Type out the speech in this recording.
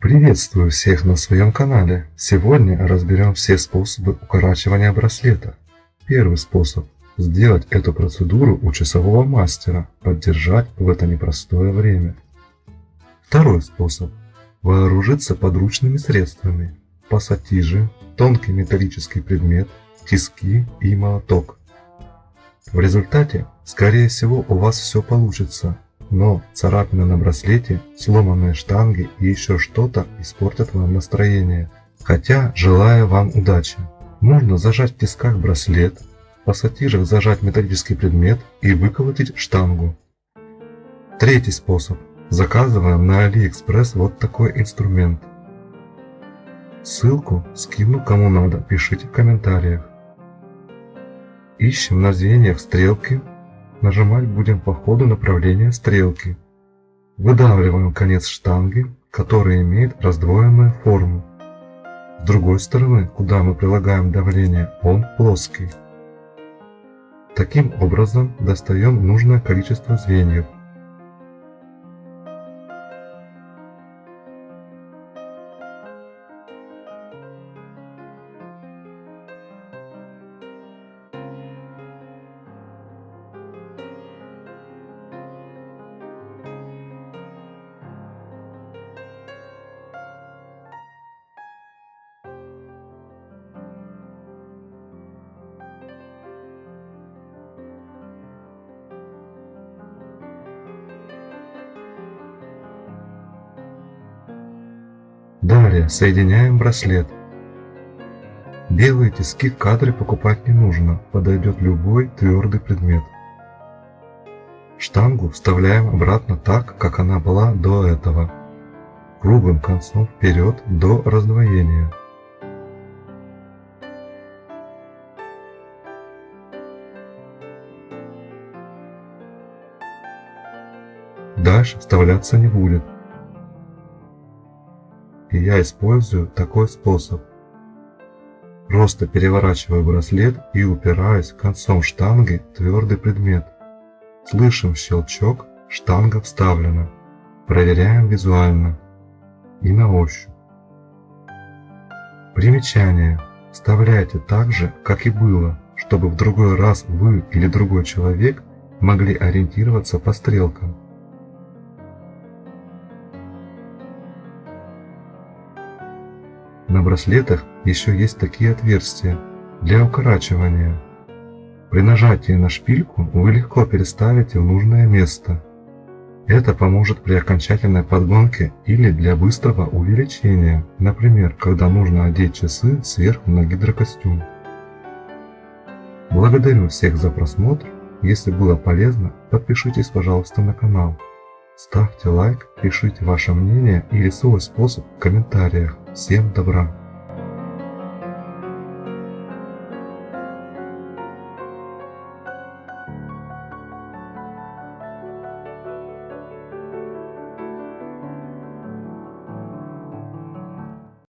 Приветствую всех на своем канале. Сегодня разберем все способы укорачивания браслета. Первый способ – сделать эту процедуру у часового мастера, поддержать в это непростое время. Второй способ – вооружиться подручными средствами: пассатижи, тонкий металлический предмет, тиски и молоток. В результате, скорее всего, у вас все получится. Но царапины на браслете, сломанные штанги и еще что-то испортят вам настроение. Хотя, желаю вам удачи. Можно зажать в тисках браслет, в пассатижах зажать металлический предмет и выколотить штангу. Третий способ. Заказываем на AliExpress вот такой инструмент. Ссылку скину кому надо, пишите в комментариях. Ищем на звеньях стрелки. Нажимать будем по ходу направления стрелки. Выдавливаем конец штанги, который имеет раздвоенную форму. С другой стороны, куда мы прилагаем давление, он плоский. Таким образом достаем нужное количество звеньев. Далее соединяем браслет. Белые тиски в кадре покупать не нужно, подойдет любой твердый предмет. Штангу вставляем обратно так, как она была до этого, круглым концом вперед до раздвоения. Дальше вставляться не будет. И я использую такой способ. Просто переворачиваю браслет и упираюсь концом штанги в твердый предмет. Слышим щелчок, штанга вставлена. Проверяем визуально и на ощупь. Примечание. Вставляйте так же, как и было, чтобы в другой раз вы или другой человек могли ориентироваться по стрелкам. На браслетах еще есть такие отверстия для укорачивания. При нажатии на шпильку вы легко переставите в нужное место. Это поможет при окончательной подгонке или для быстрого увеличения, например, когда нужно одеть часы сверху на гидрокостюм. Благодарю всех за просмотр. Если было полезно, подпишитесь, пожалуйста, на канал. Ставьте лайк, пишите ваше мнение или свой способ в комментариях. Всем добра!